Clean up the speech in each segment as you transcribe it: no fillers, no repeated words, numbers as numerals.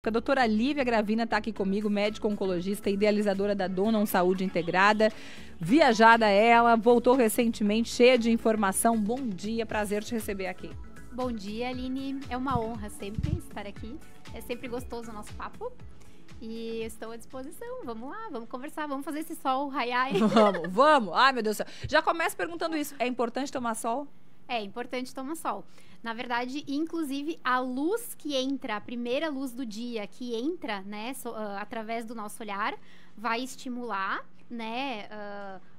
A doutora Lívia Gravina está aqui comigo, médica oncologista, idealizadora da Dona Saúde Integrada. Viajada ela, voltou recentemente, cheia de informação. Bom dia, prazer te receber aqui. Bom dia, Aline. É uma honra sempre estar aqui. É sempre gostoso o nosso papo. E eu estou à disposição. Vamos lá, vamos conversar, vamos fazer esse sol raiar. Vamos. Ai, meu Deus do céu. Já começo perguntando isso. É importante tomar sol? É importante tomar sol. Na verdade, inclusive, a luz que entra, a primeira luz do dia que entra, né, através do nosso olhar, vai estimular, né,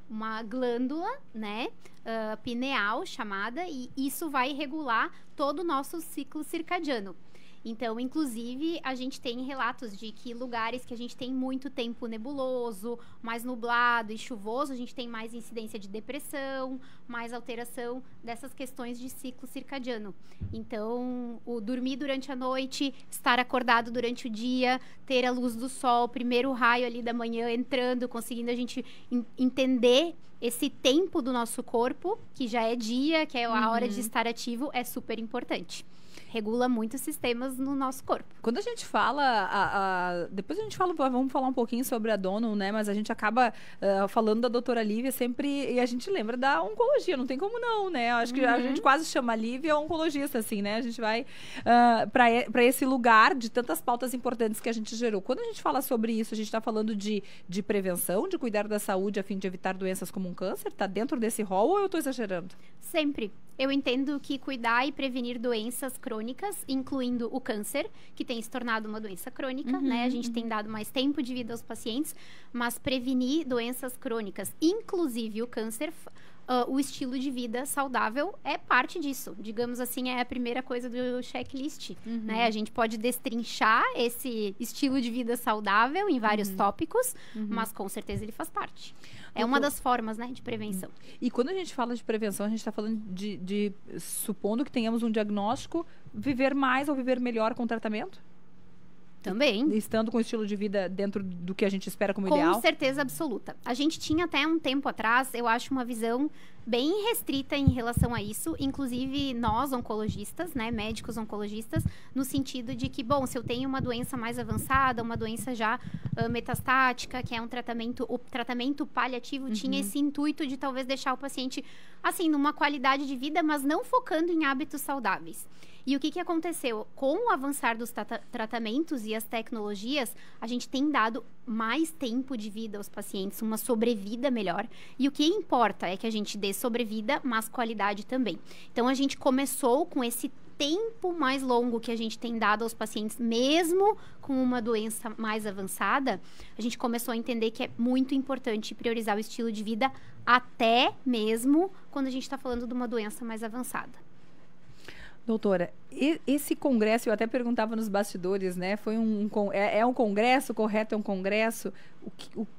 uma glândula, né, pineal chamada, e isso vai regular todo o nosso ciclo circadiano. Então, inclusive, a gente tem relatos de que lugares que a gente tem muito tempo nebuloso, mais nublado e chuvoso, a gente tem mais incidência de depressão, mais alteração dessas questões de ciclo circadiano. Então, o dormir durante a noite, estar acordado durante o dia, ter a luz do sol, primeiro raio ali da manhã entrando, conseguindo a gente entender esse tempo do nosso corpo, que já é dia, que é a hora de estar ativo, é super importante. Regula muitos sistemas no nosso corpo. Quando a gente fala, depois a gente fala, vamos falar um pouquinho sobre a Dona, né? Mas a gente acaba falando da doutora Lívia sempre, e a gente lembra da oncologia, não tem como não, né? Acho que a gente quase chama a Lívia oncologista, assim, né? A gente vai para esse lugar de tantas pautas importantes que a gente gerou. Quando a gente fala sobre isso, a gente está falando de prevenção, de cuidar da saúde a fim de evitar doenças como um câncer? Tá dentro desse rol ou eu estou exagerando? Sempre. Eu entendo que cuidar e prevenir doenças crônicas, incluindo o câncer, que tem se tornado uma doença crônica, né? A gente tem dado mais tempo de vida aos pacientes, mas prevenir doenças crônicas, inclusive o câncer, o estilo de vida saudável é parte disso. Digamos assim, é a primeira coisa do checklist, né? A gente pode destrinchar esse estilo de vida saudável em vários tópicos, mas com certeza ele faz parte. É uma das formas, né, de prevenção. E quando a gente fala de prevenção, a gente está falando de, supondo que tenhamos um diagnóstico, viver mais ou viver melhor com o tratamento? Também. Estando com o estilo de vida dentro do que a gente espera como ideal? Com certeza absoluta. A gente tinha até um tempo atrás, eu acho, uma visão bem restrita em relação a isso, inclusive nós oncologistas, né, médicos oncologistas, no sentido de que, bom, se eu tenho uma doença mais avançada, uma doença já metastática, que é um tratamento, o tratamento paliativo tinha esse intuito de talvez deixar o paciente, assim, numa qualidade de vida, mas não focando em hábitos saudáveis. E o que aconteceu? Com o avançar dos tratamentos e as tecnologias, a gente tem dado mais tempo de vida aos pacientes, uma sobrevida melhor. E o que importa é que a gente dê sobrevida, mas qualidade também. Então, a gente começou com esse tempo mais longo que a gente tem dado aos pacientes, mesmo com uma doença mais avançada, a gente começou a entender que é muito importante priorizar o estilo de vida, até mesmo quando a gente está falando de uma doença mais avançada. Doutora, esse congresso, eu até perguntava nos bastidores, né? Foi um congresso, correto? É um congresso?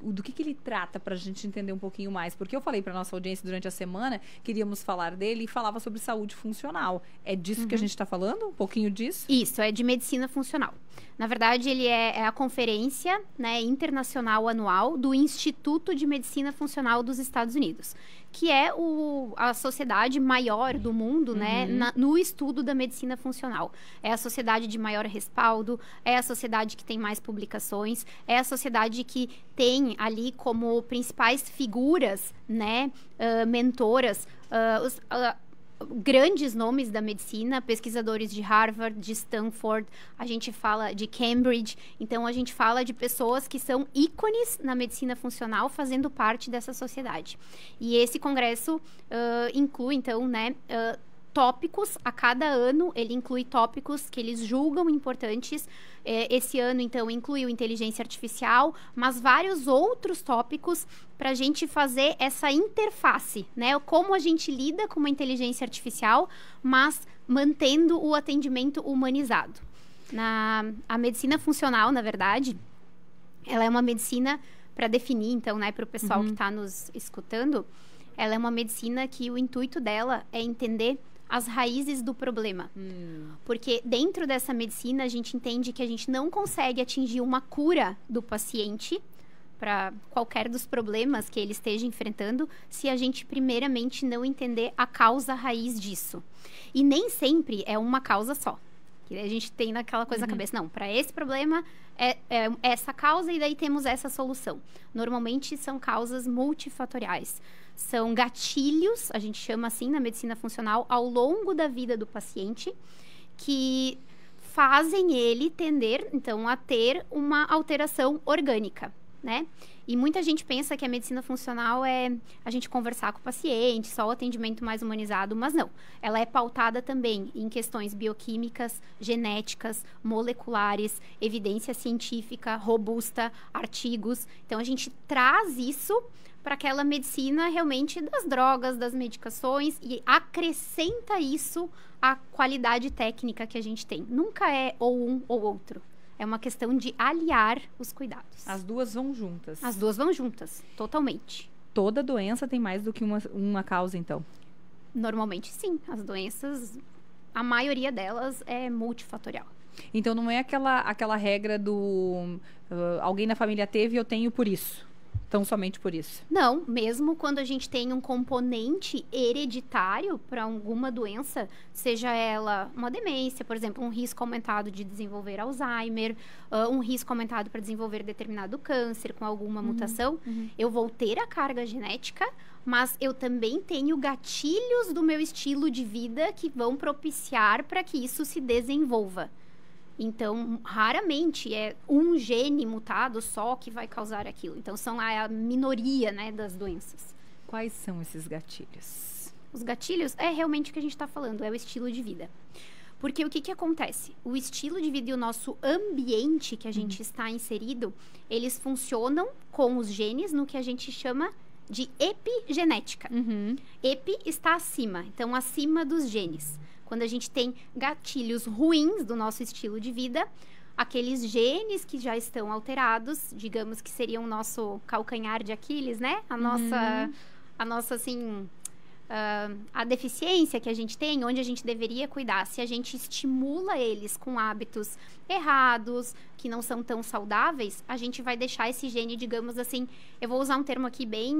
Do que ele trata para a gente entender um pouquinho mais? Porque eu falei para nossa audiência durante a semana, queríamos falar dele e falava sobre saúde funcional. É disso que a gente está falando? Um pouquinho disso? Isso, é de medicina funcional. Na verdade, ele é a conferência, né, internacional anual do Instituto de Medicina Funcional dos Estados Unidos, que é a sociedade maior do mundo, né, no estudo da medicina funcional. É a sociedade de maior respaldo, é a sociedade que tem mais publicações, é a sociedade que tem ali como principais figuras, né, mentoras, grandes nomes da medicina, pesquisadores de Harvard, de Stanford, a gente fala de Cambridge, então a gente fala de pessoas que são ícones na medicina funcional fazendo parte dessa sociedade. E esse congresso inclui, então, né, tópicos, a cada ano ele inclui tópicos que eles julgam importantes. Esse ano, então, incluiu inteligência artificial, mas vários outros tópicos para a gente fazer essa interface, né? Como a gente lida com uma inteligência artificial, mas mantendo o atendimento humanizado. A medicina funcional, na verdade, ela é uma medicina, para definir, então, né, para o pessoal que está nos escutando, ela é uma medicina que o intuito dela é entender as raízes do problema. Porque dentro dessa medicina, a gente entende que a gente não consegue atingir uma cura do paciente para qualquer dos problemas que ele esteja enfrentando, se a gente primeiramente não entender a causa raiz disso. E nem sempre é uma causa só. Que daí a gente tem naquela coisa na cabeça. Não, para esse problema é essa causa e daí temos essa solução. Normalmente são causas multifatoriais. São gatilhos, a gente chama assim na medicina funcional, ao longo da vida do paciente, que fazem ele tender, então, a ter uma alteração orgânica, né? E muita gente pensa que a medicina funcional é a gente conversar com o paciente, só o atendimento mais humanizado, mas não. Ela é pautada também em questões bioquímicas, genéticas, moleculares, evidência científica, robusta, artigos. Então, a gente traz isso para aquela medicina realmente das drogas, das medicações e acrescenta isso à qualidade técnica que a gente tem. Nunca é ou um ou outro. É uma questão de aliar os cuidados. As duas vão juntas. As duas vão juntas, totalmente. Toda doença tem mais do que uma causa, então? Normalmente, sim. As doenças, a maioria delas é multifatorial. Então, não é aquela regra do alguém na família teve e eu tenho por isso. Então, somente por isso? Não, mesmo quando a gente tem um componente hereditário para alguma doença, seja ela uma demência, por exemplo, um risco aumentado de desenvolver Alzheimer, um risco aumentado para desenvolver determinado câncer com alguma mutação, eu vou ter a carga genética, mas eu também tenho gatilhos do meu estilo de vida que vão propiciar para que isso se desenvolva. Então, raramente é um gene mutado só que vai causar aquilo. Então, são a minoria, né, das doenças. Quais são esses gatilhos? Os gatilhos é realmente o que a gente está falando, é o estilo de vida. Porque o que acontece? O estilo de vida e o nosso ambiente que a gente está inserido, eles funcionam com os genes no que a gente chama de epigenética. Epi está acima, então acima dos genes. Quando a gente tem gatilhos ruins do nosso estilo de vida, aqueles genes que já estão alterados, digamos que seriam o nosso calcanhar de Aquiles, né? A nossa, assim, a deficiência que a gente tem, onde a gente deveria cuidar. Se a gente estimula eles com hábitos errados, que não são tão saudáveis, a gente vai deixar esse gene, digamos assim, eu vou usar um termo aqui bem...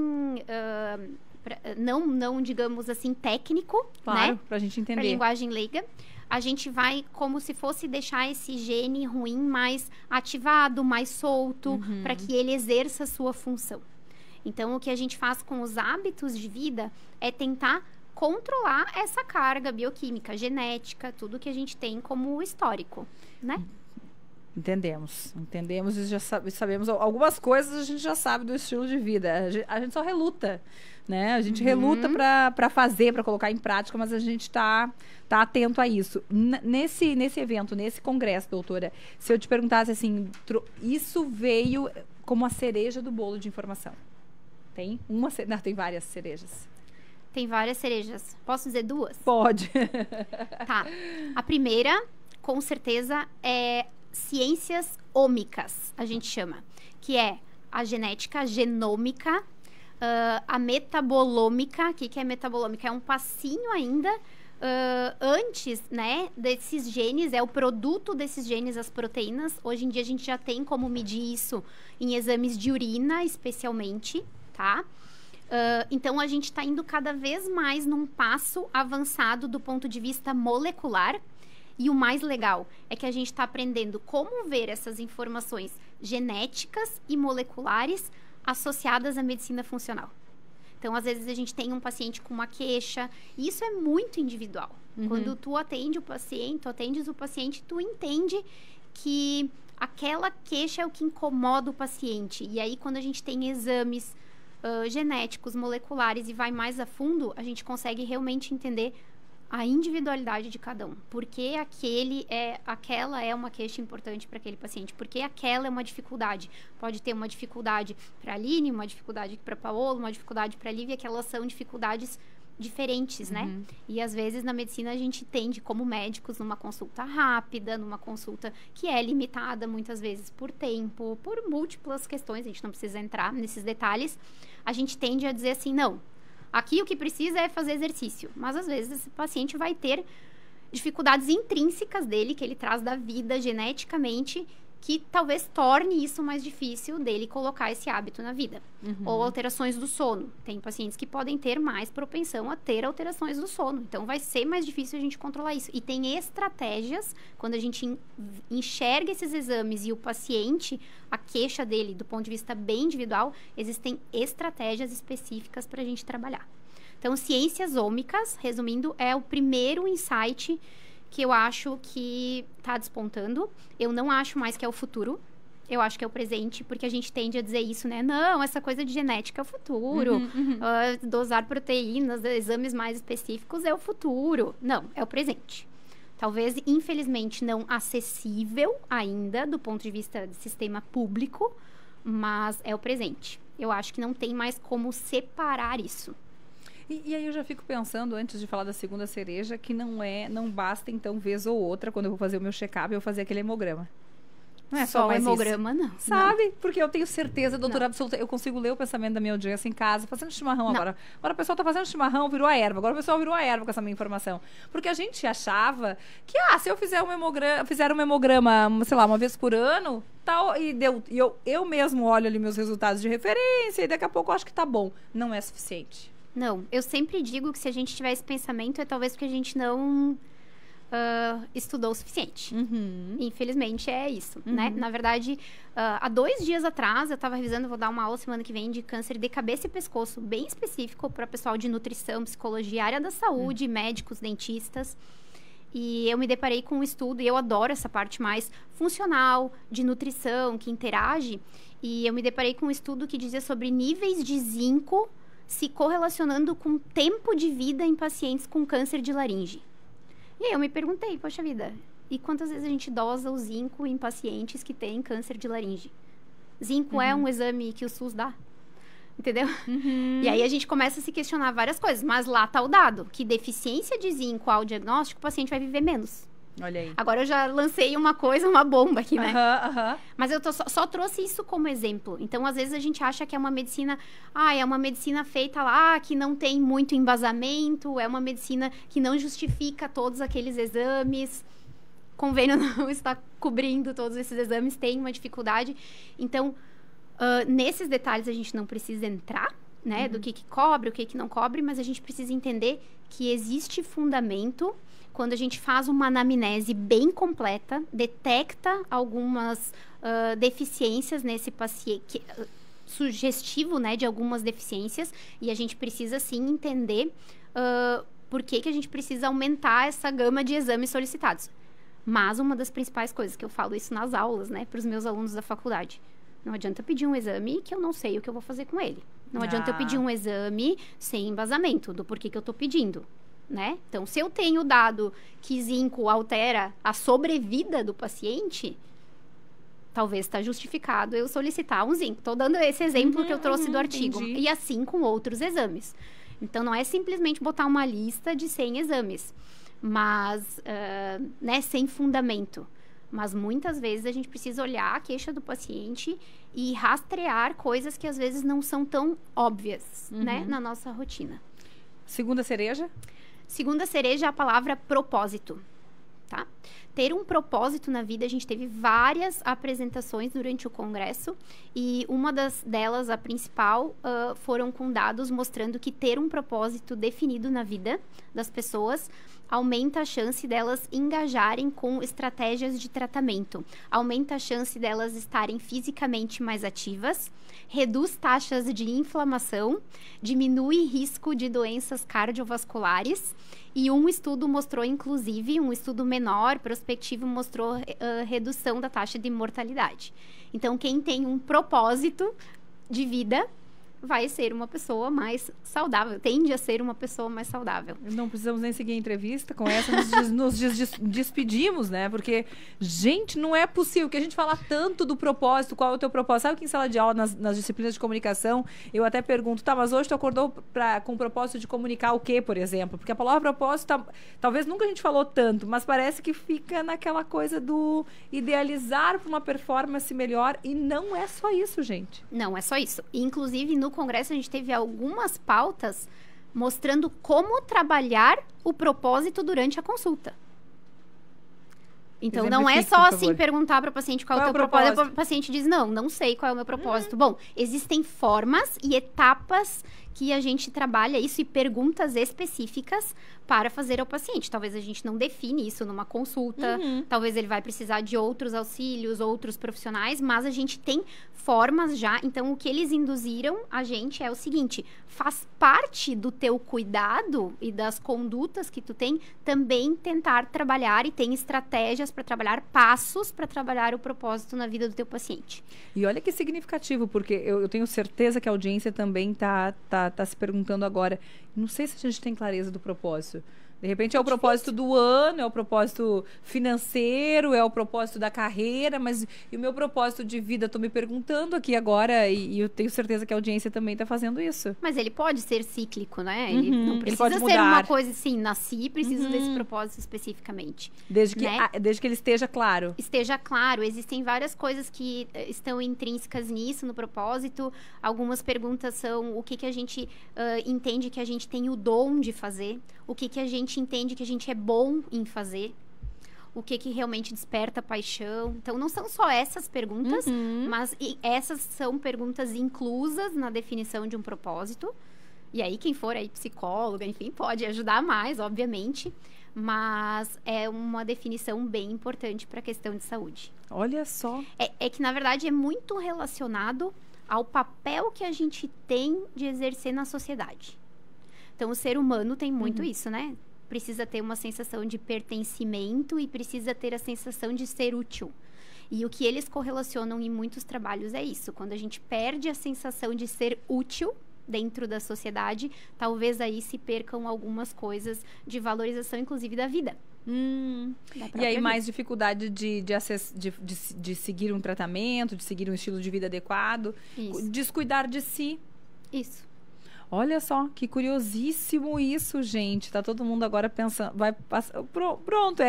não, digamos assim, técnico, claro, né? Pra gente entender. Pra linguagem leiga. A gente vai como se fosse deixar esse gene ruim mais ativado, mais solto, para que ele exerça a sua função. Então, o que a gente faz com os hábitos de vida é tentar controlar essa carga bioquímica, genética, tudo que a gente tem como histórico, né? Entendemos e já sabemos algumas coisas, a gente já sabe do estilo de vida. A gente só reluta, né? A gente reluta para fazer, para colocar em prática, mas a gente tá atento a isso. Nesse evento, nesse congresso, doutora, se eu te perguntasse assim, isso veio como a cereja do bolo de informação. Tem não, tem várias cerejas. Tem várias cerejas. Posso dizer duas? Pode. Tá. A primeira, com certeza, é ciências ômicas, a gente chama, que é a genética, a genômica, a metabolômica. O que é metabolômica? É um passinho ainda antes, né, desses genes, é o produto desses genes, as proteínas. Hoje em dia a gente já tem como medir isso em exames de urina, especialmente, tá? Então, a gente está indo cada vez mais num passo avançado do ponto de vista molecular. E o mais legal é que a gente está aprendendo como ver essas informações genéticas e moleculares associadas à medicina funcional. Então, às vezes, a gente tem um paciente com uma queixa, e isso é muito individual. Quando tu atendes o paciente, tu entende que aquela queixa é o que incomoda o paciente. E aí, quando a gente tem exames genéticos, moleculares e vai mais a fundo, a gente consegue realmente entender a individualidade de cada um. Por que aquela é uma queixa importante para aquele paciente? Por que aquela é uma dificuldade? Pode ter uma dificuldade para a Aline, uma dificuldade para a Paola, uma dificuldade para a Lívia, que elas são dificuldades diferentes, né? E às vezes na medicina a gente tende, como médicos, numa consulta rápida, numa consulta que é limitada muitas vezes por tempo, por múltiplas questões, a gente não precisa entrar nesses detalhes, a gente tende a dizer assim, não, aqui o que precisa é fazer exercício. Mas, às vezes, esse paciente vai ter dificuldades intrínsecas dele, que ele traz da vida geneticamente, que talvez torne isso mais difícil dele colocar esse hábito na vida. Ou alterações do sono. Tem pacientes que podem ter mais propensão a ter alterações do sono. Então, vai ser mais difícil a gente controlar isso. E tem estratégias, quando a gente enxerga esses exames e o paciente, a queixa dele, do ponto de vista bem individual, existem estratégias específicas para a gente trabalhar. Então, ciências ômicas, resumindo, é o primeiro insight que eu acho que está despontando. Eu não acho mais que é o futuro. Eu acho que é o presente, porque a gente tende a dizer isso, né? Não, essa coisa de genética é o futuro. Dosar proteínas, exames mais específicos é o futuro. Não, é o presente. Talvez, infelizmente, não acessível ainda, do ponto de vista do sistema público, mas é o presente. Eu acho que não tem mais como separar isso. E aí eu já fico pensando, antes de falar da segunda cereja, que não basta, então, vez ou outra, quando eu vou fazer o meu check-up, eu fazer aquele hemograma. Não é só o hemograma, não. Sabe? Não. Porque eu tenho certeza, doutora absoluta, eu consigo ler o pensamento da minha audiência em casa, fazendo chimarrão agora. Agora a pessoa tá fazendo chimarrão, virou a erva. Agora o pessoal virou a erva com essa minha informação. Porque a gente achava que, se eu fizer fizer um hemograma, sei lá, uma vez por ano, tal, e eu mesmo olho ali meus resultados de referência, e daqui a pouco eu acho que tá bom. Não é suficiente. Não, eu sempre digo que se a gente tiver esse pensamento, é talvez porque a gente não estudou o suficiente. Infelizmente, é isso, né? Na verdade, há 2 dias atrás, eu estava revisando, vou dar uma aula semana que vem de câncer de cabeça e pescoço, bem específico para pessoal de nutrição, psicologia, área da saúde, médicos, dentistas. E eu me deparei com um estudo, e eu adoro essa parte mais funcional, de nutrição, que interage. E eu me deparei com um estudo que dizia sobre níveis de zinco se correlacionando com tempo de vida em pacientes com câncer de laringe. E aí eu me perguntei, poxa vida, e quantas vezes a gente dosa o zinco em pacientes que têm câncer de laringe? Zinco é um exame que o SUS dá, entendeu? E aí a gente começa a se questionar várias coisas, mas lá tá o dado, que deficiência de zinco ao diagnóstico, o paciente vai viver menos. Olha aí. Agora eu já lancei uma bomba aqui, né? Mas eu só trouxe isso como exemplo. Então, às vezes, a gente acha que é uma medicina... é uma medicina feita lá, que não tem muito embasamento, é uma medicina que não justifica todos aqueles exames. O convênio não está cobrindo todos esses exames, tem uma dificuldade. Então, nesses detalhes a gente não precisa entrar, né? Do que cobre, o que não cobre, mas a gente precisa entender que existe fundamento... Quando a gente faz uma anamnese bem completa, detecta algumas deficiências nesse paciente, sugestivo, né, de algumas deficiências, e a gente precisa, sim, entender por que a gente precisa aumentar essa gama de exames solicitados. Mas uma das principais coisas que eu falo isso nas aulas, né, para os meus alunos da faculdade, não adianta eu pedir um exame que eu não sei o que eu vou fazer com ele. Não adianta eu pedir um exame sem embasamento do porquê que eu estou pedindo. Né? Então, se eu tenho dado que zinco altera a sobrevida do paciente, talvez está justificado eu solicitar um zinco. Estou dando esse exemplo que eu trouxe do artigo. Entendi. E assim com outros exames. Então, não é simplesmente botar uma lista de 100 exames, mas, né, sem fundamento. Mas, muitas vezes, a gente precisa olhar a queixa do paciente e rastrear coisas que, às vezes, não são tão óbvias, né, na nossa rotina. Segunda cereja? Segunda cereja é a palavra propósito, tá? Ter um propósito na vida, a gente teve várias apresentações durante o congresso e uma delas, a principal, foram com dados mostrando que ter um propósito definido na vida das pessoas aumenta a chance delas engajarem com estratégias de tratamento, aumenta a chance delas estarem fisicamente mais ativas, reduz taxas de inflamação, diminui risco de doenças cardiovasculares e um estudo mostrou, inclusive, um estudo menor, prospectivo, mostrou redução da taxa de mortalidade. Então, quem tem um propósito de vida vai ser uma pessoa mais saudável, tende a ser uma pessoa mais saudável. Não precisamos nem seguir a entrevista, com essa nos despedimos, né? Porque, gente, não é possível que a gente fala tanto do propósito, qual é o teu propósito? Sabe que em sala de aula, nas disciplinas de comunicação, eu até pergunto, tá, mas hoje tu acordou com o propósito de comunicar o quê, por exemplo? Porque a palavra propósito, talvez nunca a gente falou tanto, mas parece que fica naquela coisa do idealizar para uma performance melhor, e não é só isso, gente. Não é só isso. Inclusive, no congresso, a gente teve algumas pautas mostrando como trabalhar o propósito durante a consulta. Então, não é só assim perguntar para o paciente qual é o teu propósito. O paciente diz, não sei qual é o meu propósito. Bom, existem formas e etapas que a gente trabalha isso e perguntas específicas para fazer ao paciente. Talvez a gente não define isso numa consulta, talvez ele vai precisar de outros auxílios, outros profissionais, mas a gente tem formas já. Então, o que eles induziram a gente é o seguinte, faz parte do teu cuidado e das condutas que tu tem também tentar trabalhar e tem estratégias para trabalhar, passos para trabalhar o propósito na vida do teu paciente. E olha que significativo, porque eu tenho certeza que a audiência também tá se perguntando agora, não sei se a gente tem clareza do propósito. De repente é o propósito do ano, é o propósito financeiro, é o propósito da carreira, mas e o meu propósito de vida? Estou me perguntando aqui agora e eu tenho certeza que a audiência também está fazendo isso. Mas ele pode ser cíclico, né? Ele não precisa ser uma coisa assim, nasci e preciso desse propósito especificamente. Desde que ele esteja claro. Esteja claro. Existem várias coisas que estão intrínsecas nisso, no propósito. Algumas perguntas são o que a gente entende que a gente tem o dom de fazer, o que a gente entende que a gente é bom em fazer, o que realmente desperta paixão. Então, não são só essas perguntas, mas essas são perguntas inclusas na definição de um propósito. E aí, quem for aí psicóloga, enfim, pode ajudar mais, obviamente. Mas é uma definição bem importante para a questão de saúde. Olha só. É que, na verdade, é muito relacionado ao papel que a gente tem de exercer na sociedade. Então, o ser humano tem muito isso, né? Precisa ter uma sensação de pertencimento e precisa ter a sensação de ser útil. E o que eles correlacionam em muitos trabalhos é isso. Quando a gente perde a sensação de ser útil dentro da sociedade, talvez aí se percam algumas coisas de valorização, inclusive, da vida. E aí mais dificuldade de seguir um tratamento, de seguir um estilo de vida adequado, descuidar de si. Isso. Olha só, que curiosíssimo isso, gente. Tá todo mundo agora pensando, vai passar, pronto,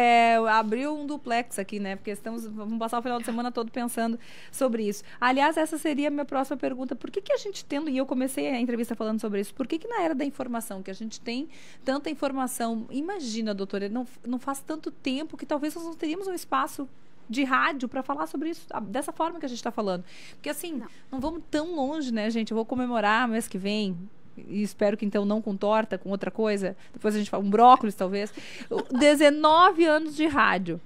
abriu um duplex aqui, né? Porque vamos passar o final de semana todo pensando sobre isso. Aliás, essa seria a minha próxima pergunta. Por que a gente e eu comecei a entrevista falando sobre isso, por que na era da informação, que a gente tem tanta informação, imagina, doutora, não faz tanto tempo que talvez nós não teríamos um espaço de rádio para falar sobre isso, dessa forma que a gente está falando. Porque assim, não vamos tão longe, né, gente? Eu vou comemorar mês que vem, e espero que então não com torta, com outra coisa. Depois a gente fala um brócolis, talvez. 19 anos de rádio.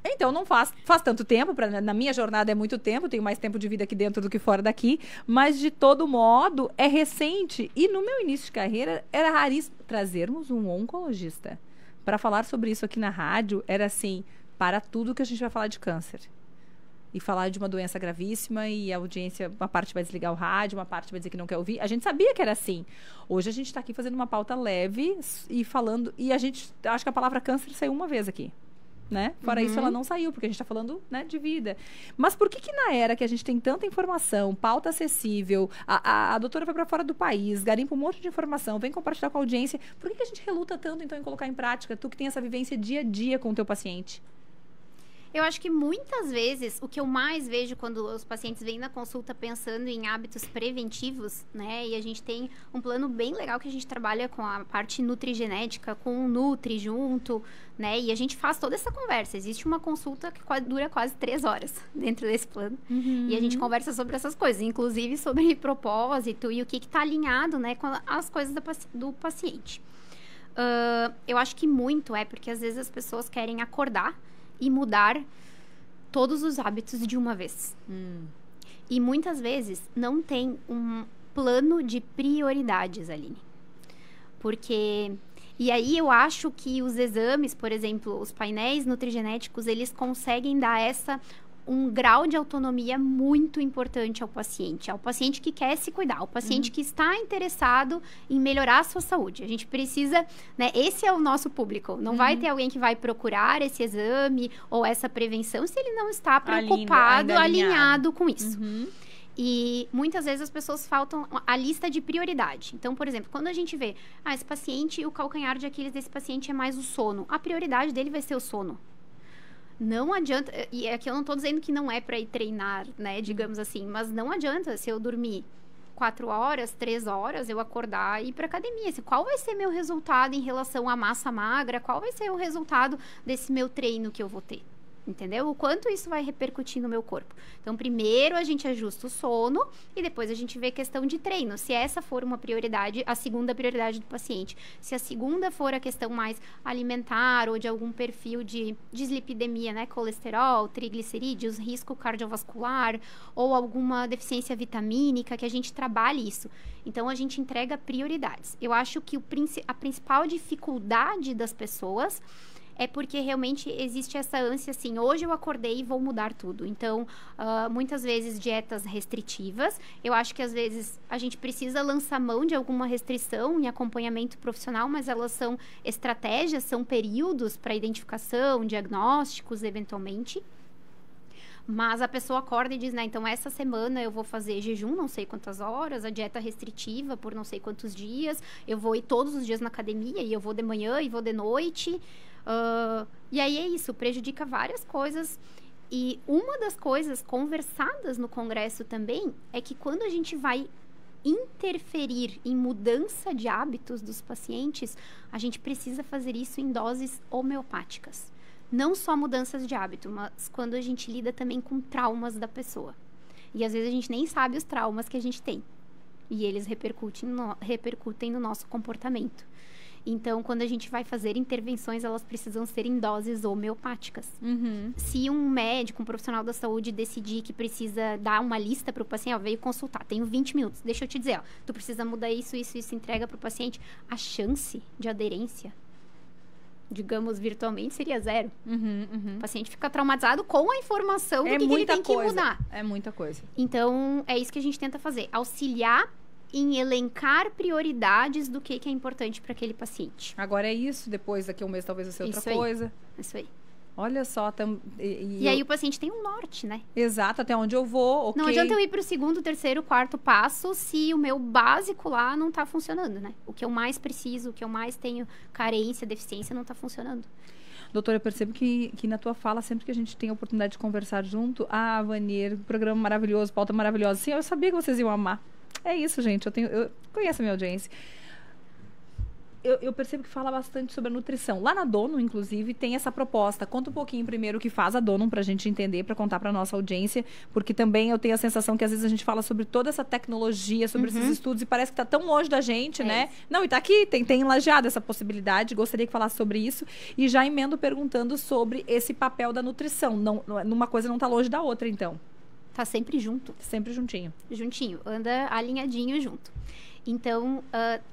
Então, não faz tanto tempo. Na minha jornada é muito tempo. Tenho mais tempo de vida aqui dentro do que fora daqui. Mas, de todo modo, é recente. E no meu início de carreira, era raríssimo trazermos um oncologista para falar sobre isso aqui na rádio. Era assim, para tudo que a gente vai falar de câncer. E falar de uma doença gravíssima e a audiência, uma parte vai desligar o rádio, uma parte vai dizer que não quer ouvir. A gente sabia que era assim. Hoje a gente está aqui fazendo uma pauta leve e falando... E a gente, acho que a palavra câncer saiu uma vez aqui, né? Fora isso, ela não saiu, porque a gente está falando, né, de vida. Mas por que na era que a gente tem tanta informação, pauta acessível, a doutora vai para fora do país, garimpa um monte de informação, vem compartilhar com a audiência, por que a gente reluta tanto, então, em colocar em prática? Tu que tem essa vivência dia a dia com o teu paciente. Eu acho que muitas vezes, o que eu mais vejo quando os pacientes vêm na consulta pensando em hábitos preventivos, né? E a gente tem um plano bem legal que a gente trabalha com a parte nutrigenética, com o Nutri junto, né? E a gente faz toda essa conversa. Existe uma consulta que dura quase 3 horas dentro desse plano. E a gente conversa sobre essas coisas, inclusive sobre propósito e o que está alinhado, né, com as coisas do paciente. Eu acho que muito porque às vezes as pessoas querem acordar e mudar todos os hábitos de uma vez. E muitas vezes não tem um plano de prioridades, Aline. Porque... E aí eu acho que os exames, por exemplo, os painéis nutrigenéticos, eles conseguem dar um grau de autonomia muito importante ao paciente que quer se cuidar, ao paciente que está interessado em melhorar a sua saúde. A gente precisa, né, esse é o nosso público, não vai ter alguém que vai procurar esse exame ou essa prevenção se ele não está preocupado, alinhado com isso. E muitas vezes as pessoas faltam a lista de prioridade. Então, por exemplo, quando a gente vê, esse paciente, o calcanhar de Aquiles desse paciente é mais o sono, a prioridade dele vai ser o sono. Não adianta, e aqui eu não estou dizendo que não é para ir treinar, né, digamos assim, mas não adianta se eu dormir 4 horas, 3 horas, eu acordar e ir para academia. Qual vai ser meu resultado em relação à massa magra? Qual vai ser o resultado desse meu treino que eu vou ter? Entendeu? O quanto isso vai repercutir no meu corpo. Então, primeiro a gente ajusta o sono e depois a gente vê questão de treino. Se essa for uma prioridade, a segunda prioridade do paciente. Se a segunda for a questão mais alimentar ou de algum perfil de dislipidemia, né? Colesterol, triglicerídeos, risco cardiovascular ou alguma deficiência vitamínica, que a gente trabalhe isso. Então, a gente entrega prioridades. Eu acho que a principal dificuldade das pessoas é porque realmente existe essa ânsia assim, hoje eu acordei e vou mudar tudo. Então, muitas vezes dietas restritivas. Eu acho que às vezes a gente precisa lançar mão de alguma restrição em acompanhamento profissional, mas elas são estratégias, são períodos para identificação, diagnósticos, eventualmente. Mas a pessoa acorda e diz, né, então essa semana eu vou fazer jejum, não sei quantas horas, a dieta restritiva por não sei quantos dias, eu vou ir todos os dias na academia, e eu vou de manhã e vou de noite. E aí é isso, prejudica várias coisas. E uma das coisas conversadas no congresso também é que quando a gente vai interferir em mudança de hábitos dos pacientes, a gente precisa fazer isso em doses homeopáticas. Não só mudanças de hábito, mas quando a gente lida também com traumas da pessoa. E às vezes a gente nem sabe os traumas que a gente tem. E eles repercutem no nosso comportamento. Então, quando a gente vai fazer intervenções, elas precisam ser em doses homeopáticas. Uhum. Se um médico, um profissional da saúde decidir que precisa dar uma lista para o paciente, veio consultar, tenho 20 minutos, deixa eu te dizer, tu precisa mudar isso, entrega para o paciente, a chance de aderência, digamos, virtualmente, seria 0. O paciente fica traumatizado com a informação do que ele tem que mudar. É muita coisa. Então, é isso que a gente tenta fazer, auxiliar em elencar prioridades do que é importante para aquele paciente. Agora é isso, depois daqui a um mês talvez vai ser outra coisa. Isso aí. Olha só. E aí o paciente tem um norte, né? Exato, até onde eu vou, ok. Não adianta eu ir para o segundo, terceiro, quarto passo se o meu básico lá não está funcionando, né? O que eu mais preciso, o que eu mais tenho carência, deficiência, não está funcionando. Doutora, eu percebo que na tua fala, sempre que a gente tem a oportunidade de conversar junto, Vanier, programa maravilhoso, pauta maravilhosa. Sim, eu sabia que vocês iam amar. É isso, gente. Eu conheço a minha audiência. Eu percebo que fala bastante sobre a nutrição. Lá na Donum, inclusive, tem essa proposta. Conta um pouquinho primeiro o que faz a Donum pra gente entender, pra contar pra nossa audiência, porque também eu tenho a sensação que às vezes a gente fala sobre toda essa tecnologia, sobre esses estudos, e parece que tá tão longe da gente, né? Isso. Não, e tá aqui, tem Lajeado essa possibilidade. Gostaria que falasse sobre isso. E já emendo perguntando sobre esse papel da nutrição. Numa coisa não tá longe da outra, então. Tá sempre junto. Sempre juntinho. Juntinho, anda alinhadinho junto. Então,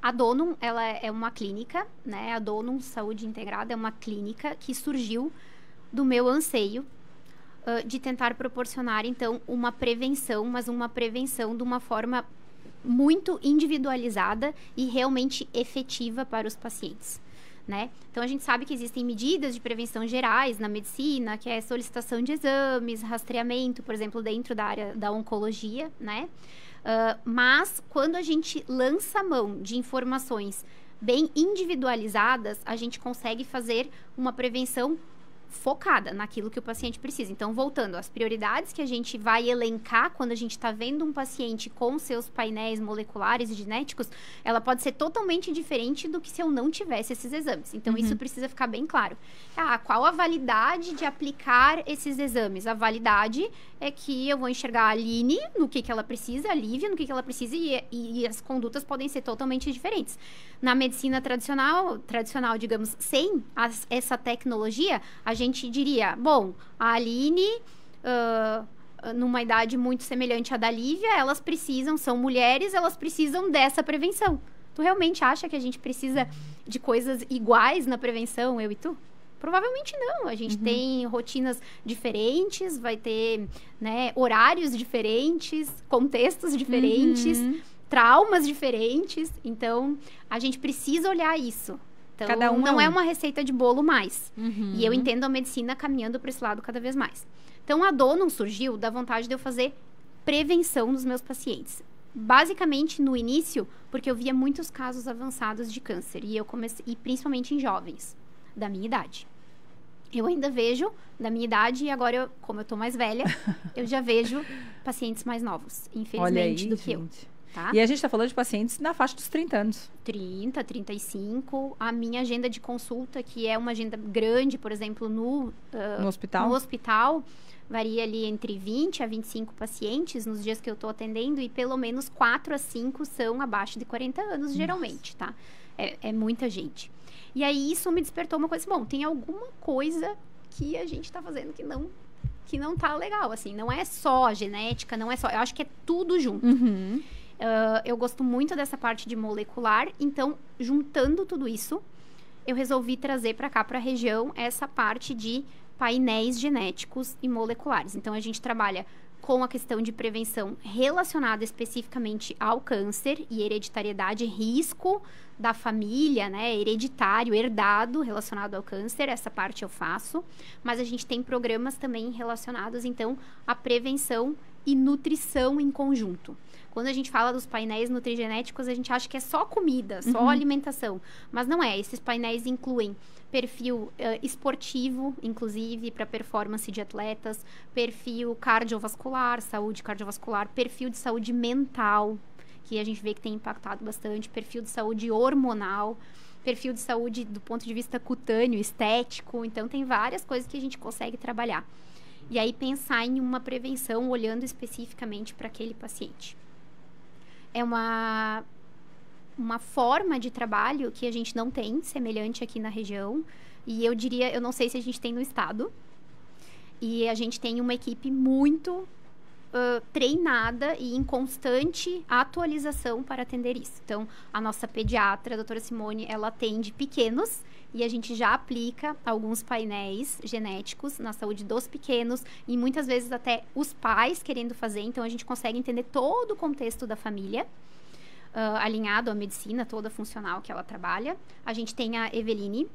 a Donum, ela é uma clínica, né? A Donum Saúde Integrada é uma clínica que surgiu do meu anseio de tentar proporcionar, então, uma prevenção, mas uma prevenção de uma forma muito individualizada e realmente efetiva para os pacientes. Né? Então, a gente sabe que existem medidas de prevenção gerais na medicina, que é solicitação de exames, rastreamento, por exemplo, dentro da área da oncologia, né? Mas, quando a gente lança a mão de informações bem individualizadas, a gente consegue fazer uma prevenção focada naquilo que o paciente precisa. Então, voltando, as prioridades que a gente vai elencar quando a gente está vendo um paciente com seus painéis moleculares e genéticos, ela pode ser totalmente diferente do que se eu não tivesse esses exames. Então, isso precisa ficar bem claro. Qual a validade de aplicar esses exames? A validade é que eu vou enxergar a Aline no que ela precisa, a Lívia no que ela precisa, e as condutas podem ser totalmente diferentes. Na medicina tradicional, digamos, sem essa tecnologia, a gente diria, bom, a Aline, numa idade muito semelhante à da Lívia, elas são mulheres, elas precisam dessa prevenção. Tu realmente acha que a gente precisa de coisas iguais na prevenção, eu e tu? Provavelmente não. A gente tem rotinas diferentes, vai ter, né, horários diferentes, contextos diferentes, traumas diferentes. Então, a gente precisa olhar isso. Então, cada um não é uma receita de bolo mais. E eu entendo a medicina caminhando para esse lado cada vez mais. Então, a Donum surgiu da vontade de eu fazer prevenção nos meus pacientes. Basicamente, no início, porque eu via muitos casos avançados de câncer. E eu comecei, e principalmente em jovens da minha idade. Eu ainda vejo da minha idade, e agora, como eu tô mais velha, eu já vejo pacientes mais novos, infelizmente, do que eu. tá? E a gente está falando de pacientes na faixa dos 30 anos. 30, 35. A minha agenda de consulta, que é uma agenda grande, por exemplo, no hospital, varia ali entre 20 a 25 pacientes nos dias que eu estou atendendo e pelo menos 4 a 5 são abaixo de 40 anos, geralmente, tá? É muita gente. E aí isso me despertou uma coisa, bom, tem alguma coisa que a gente está fazendo que não tá legal, assim. Não é só a genética, não é só... Eu acho que é tudo junto. Uhum. Eu gosto muito dessa parte de molecular, então, juntando tudo isso, eu resolvi trazer para cá, para a região, essa parte de painéis genéticos e moleculares. Então, a gente trabalha com a questão de prevenção relacionada especificamente ao câncer e hereditariedade, risco da família, né, hereditário, herdado, relacionado ao câncer, essa parte eu faço, mas a gente tem programas também relacionados, então, à prevenção e nutrição em conjunto. Quando a gente fala dos painéis nutrigenéticos, a gente acha que é só comida, só alimentação, mas não é, esses painéis incluem perfil esportivo, inclusive, para performance de atletas, perfil cardiovascular, saúde cardiovascular, perfil de saúde mental, que a gente vê que tem impactado bastante, perfil de saúde hormonal, perfil de saúde do ponto de vista cutâneo, estético, então tem várias coisas que a gente consegue trabalhar. E aí pensar em uma prevenção olhando especificamente para aquele paciente. É uma forma de trabalho que a gente não tem, semelhante aqui na região. E eu diria, eu não sei se a gente tem no estado. E a gente tem uma equipe muito treinada e em constante atualização para atender isso. Então, a nossa pediatra, a doutora Simone, ela atende pequenos e a gente já aplica alguns painéis genéticos na saúde dos pequenos e muitas vezes até os pais querendo fazer. Então, a gente consegue entender todo o contexto da família. Alinhado à medicina toda funcional que ela trabalha. A gente tem a Eveline,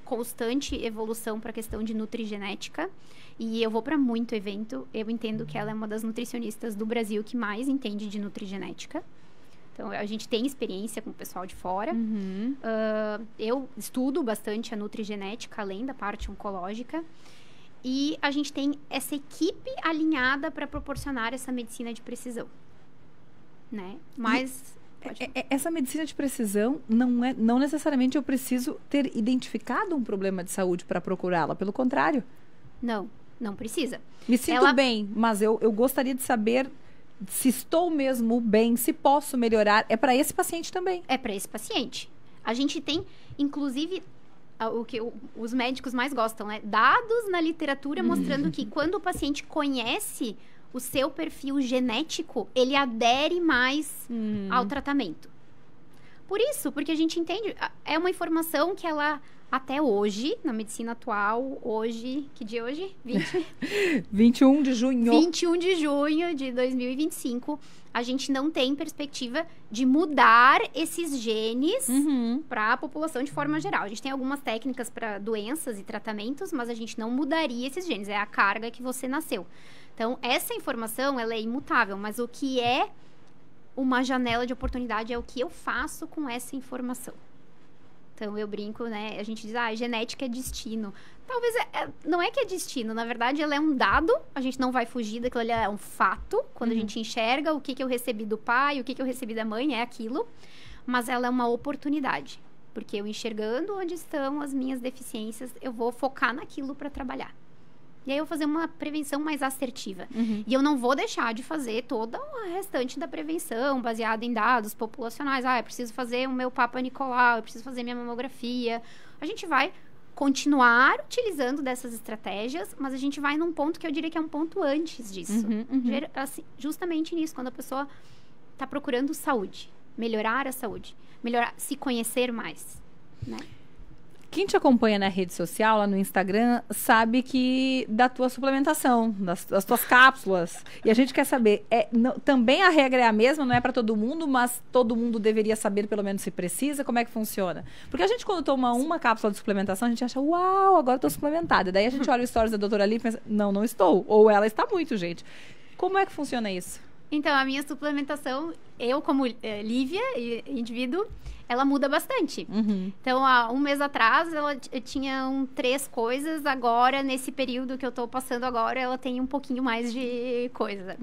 constante evolução para a questão de nutrigenética. E eu vou para muito evento. Eu entendo que ela é uma das nutricionistas do Brasil que mais entende de nutrigenética. Então, a gente tem experiência com o pessoal de fora. Uhum. Eu estudo bastante a nutrigenética, além da parte oncológica. E a gente tem essa equipe alinhada para proporcionar essa medicina de precisão. Né? Mas... Essa medicina de precisão não necessariamente eu preciso ter identificado um problema de saúde para procurá-la, pelo contrário. Não precisa. Me sinto bem, mas eu gostaria de saber se estou mesmo bem, se posso melhorar. É para esse paciente também. É para esse paciente. A gente tem, inclusive, o que os médicos mais gostam, né? Dados na literatura mostrando que quando o paciente conhece o seu perfil genético, ele adere mais ao tratamento. Por isso, porque a gente entende, é uma informação que ela, até hoje, na medicina atual, hoje, que dia é hoje? 21 de junho. 21 de junho de 2025, a gente não tem perspectiva de mudar esses genes para a população de forma geral. A gente tem algumas técnicas para doenças e tratamentos, mas a gente não mudaria esses genes, é a carga que você nasceu. Então, essa informação, ela é imutável, mas o que é uma janela de oportunidade é o que eu faço com essa informação. Então, eu brinco, né? A gente diz, genética é destino. Talvez, não é que é destino, na verdade, ela é um dado, a gente não vai fugir daquilo ali, é um fato. Quando a gente enxerga o que eu recebi do pai, o que eu recebi da mãe, é aquilo. Mas ela é uma oportunidade, porque eu enxergando onde estão as minhas deficiências, eu vou focar naquilo para trabalhar. E aí eu vou fazer uma prevenção mais assertiva. E eu não vou deixar de fazer toda a restante da prevenção, baseada em dados populacionais. Eu preciso fazer o meu Papa Nicolau, eu preciso fazer minha mamografia. A gente vai continuar utilizando dessas estratégias, mas a gente vai num ponto que eu diria que é um ponto antes disso. Assim, justamente nisso, quando a pessoa está procurando saúde, melhorar a saúde, se conhecer mais, né? Quem te acompanha na rede social, lá no Instagram, sabe que da tua suplementação, das tuas cápsulas. E a gente quer saber, também a regra é a mesma, não é para todo mundo, mas todo mundo deveria saber, pelo menos se precisa, como é que funciona. Porque a gente, quando toma uma cápsula de suplementação, a gente acha, uau, agora estou suplementada. Daí a gente olha o stories da doutora Ali e pensa, não estou. Ou ela está muito, gente. Como é que funciona isso? Então, a minha suplementação, eu como Lívia, indivíduo, ela muda bastante. Então, há um mês atrás, ela tinha 3 coisas. Agora, nesse período que eu tô passando agora, ela tem um pouquinho mais de coisa,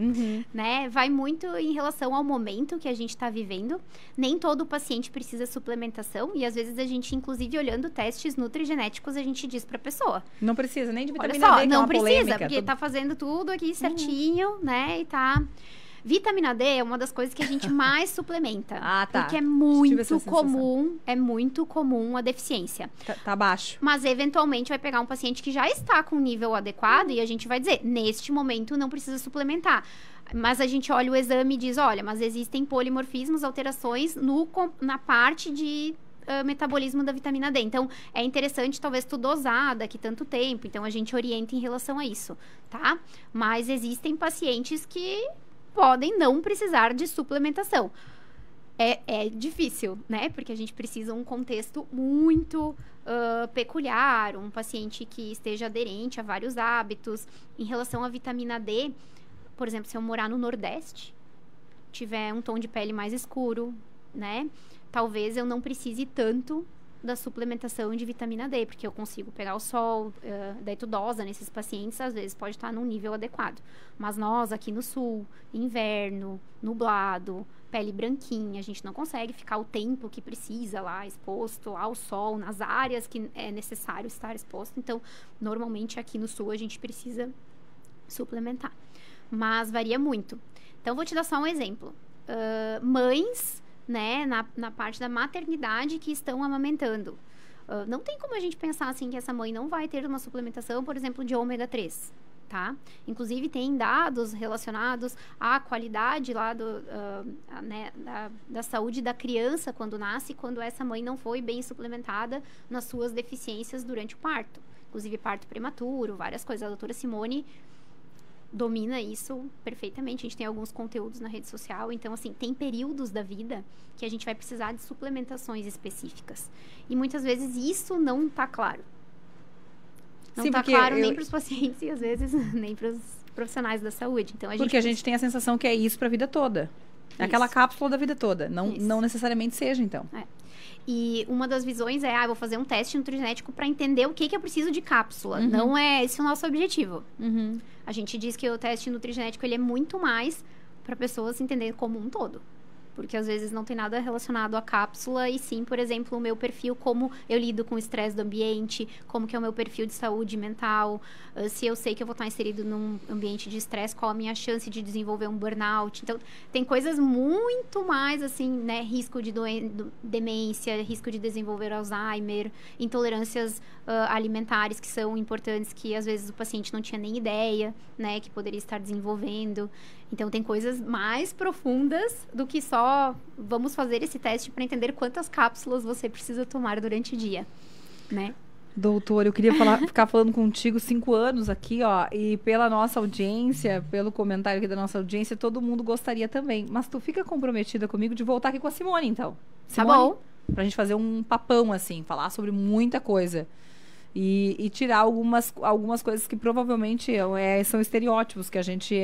né? Vai muito em relação ao momento que a gente tá vivendo. Nem todo paciente precisa suplementação. E, às vezes, a gente, inclusive, olhando testes nutrigenéticos, a gente diz pra pessoa. Não precisa nem de vitamina Olha só, D, que não é uma precisa, polêmica. porque tá fazendo tudo aqui certinho, né? E tá... Vitamina D é uma das coisas que a gente mais suplementa. Ah, tá. Porque é muito comum a deficiência. Tá baixo. Mas, eventualmente, vai pegar um paciente que já está com um nível adequado e a gente vai dizer, neste momento, não precisa suplementar. Mas a gente olha o exame e diz, olha, mas existem polimorfismos, alterações na parte de... metabolismo da vitamina D. Então, é interessante, talvez, tu dosar daqui tanto tempo. Então, a gente orienta em relação a isso, tá? Mas existem pacientes que podem não precisar de suplementação. É difícil, né? Porque a gente precisa um contexto muito peculiar, um paciente que esteja aderente a vários hábitos. Em relação à vitamina D, por exemplo, se eu morar no Nordeste, tiver um tom de pele mais escuro, né? Talvez eu não precise tanto da suplementação de vitamina D, porque eu consigo pegar o sol, daí tu dosa nesses pacientes, às vezes pode estar num nível adequado. Mas nós, aqui no sul, inverno, nublado, pele branquinha, a gente não consegue ficar o tempo que precisa lá exposto ao sol, nas áreas que é necessário estar exposto. Então, normalmente aqui no sul a gente precisa suplementar. Mas varia muito. Então, vou te dar só um exemplo. Mães, né, na parte da maternidade que estão amamentando. Não tem como a gente pensar assim que essa mãe não vai ter uma suplementação, por exemplo, de ômega 3, tá? Inclusive, tem dados relacionados à qualidade lá né, da saúde da criança quando nasce, quando essa mãe não foi bem suplementada nas suas deficiências durante o parto. Inclusive, parto prematuro, várias coisas. A doutora Simone domina isso perfeitamente. A gente tem alguns conteúdos na rede social. Então, assim, tem períodos da vida que a gente vai precisar de suplementações específicas. E muitas vezes isso não tá claro. Não tá claro nem para os pacientes e, às vezes, nem para os profissionais da saúde. Então, porque a gente tem a sensação que é isso para a vida toda. É aquela cápsula da vida toda. Não necessariamente seja, então. E uma das visões é, vou fazer um teste nutrigenético para entender o que eu preciso de cápsula. Não é esse o nosso objetivo. A gente diz que o teste nutrigenético ele é muito mais para pessoas entenderem como um todo. Porque às vezes não tem nada relacionado à cápsula e sim, por exemplo, o meu perfil, como eu lido com o estresse do ambiente, como que é o meu perfil de saúde mental, se eu sei que eu vou estar inserido num ambiente de estresse, qual a minha chance de desenvolver um burnout. Então, tem coisas muito mais, assim, né, risco de demência, risco de desenvolver Alzheimer, intolerâncias alimentares que são importantes, que às vezes o paciente não tinha nem ideia, né, que poderia estar desenvolvendo. Então, tem coisas mais profundas do que só vamos fazer esse teste para entender quantas cápsulas você precisa tomar durante o dia, né? Doutor, eu queria ficar falando contigo 5 anos aqui, ó, e pela nossa audiência, pelo comentário aqui da nossa audiência, todo mundo gostaria também. Mas tu fica comprometida comigo de voltar aqui com a Simone, então. Simone, tá bom. Pra gente fazer um papão, assim, falar sobre muita coisa. E tirar algumas coisas que provavelmente são estereótipos que a gente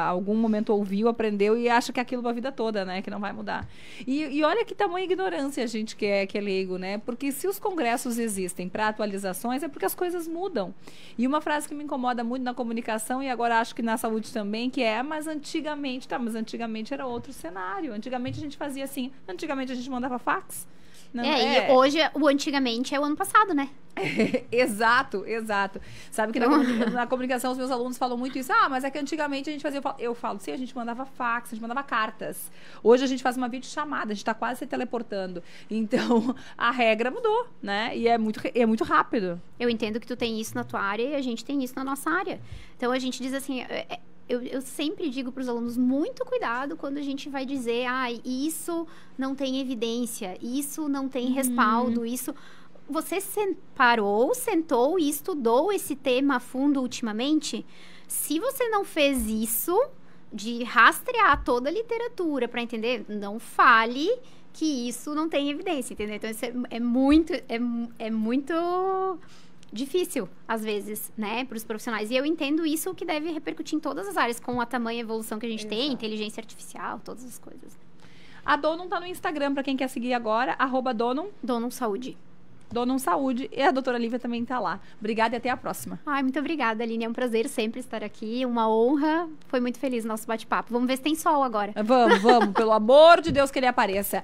algum momento ouviu, aprendeu e acha que é aquilo a vida toda, né? Que não vai mudar. E olha que tamanha ignorância a gente que é leigo, né? Porque se os congressos existem para atualizações, é porque as coisas mudam. E uma frase que me incomoda muito na comunicação e agora acho que na saúde também, que mas antigamente era outro cenário. Antigamente a gente fazia assim, antigamente a gente mandava fax. Não, e hoje, o antigamente é o ano passado, né? Exato. Sabe que na comunicação os meus alunos falam muito isso. Mas é que antigamente a gente fazia... Eu falo, sim, a gente mandava fax, a gente mandava cartas. Hoje a gente faz uma videochamada, a gente tá quase se teleportando. Então, a regra mudou, né? E é muito rápido. Eu entendo que tu tem isso na tua área e a gente tem isso na nossa área. Então, a gente diz assim... Eu sempre digo para os alunos, muito cuidado quando a gente vai dizer, isso não tem evidência, isso não tem respaldo, isso... Você sentou e estudou esse tema a fundo ultimamente? Se você não fez isso, de rastrear toda a literatura para entender, não fale que isso não tem evidência, entendeu? Então, isso é muito difícil, às vezes, né, para os profissionais. E eu entendo isso que deve repercutir em todas as áreas, com a tamanha evolução que a gente tem, inteligência artificial, todas as coisas. A Donum tá no Instagram, pra quem quer seguir agora, @Donum. Donum Saúde. Donum Saúde. E a doutora Lívia também tá lá. Obrigada e até a próxima. Ai, muito obrigada, Aline. É um prazer sempre estar aqui. Uma honra. Foi muito feliz o nosso bate-papo. Vamos ver se tem sol agora. Vamos, pelo amor de Deus que ele apareça.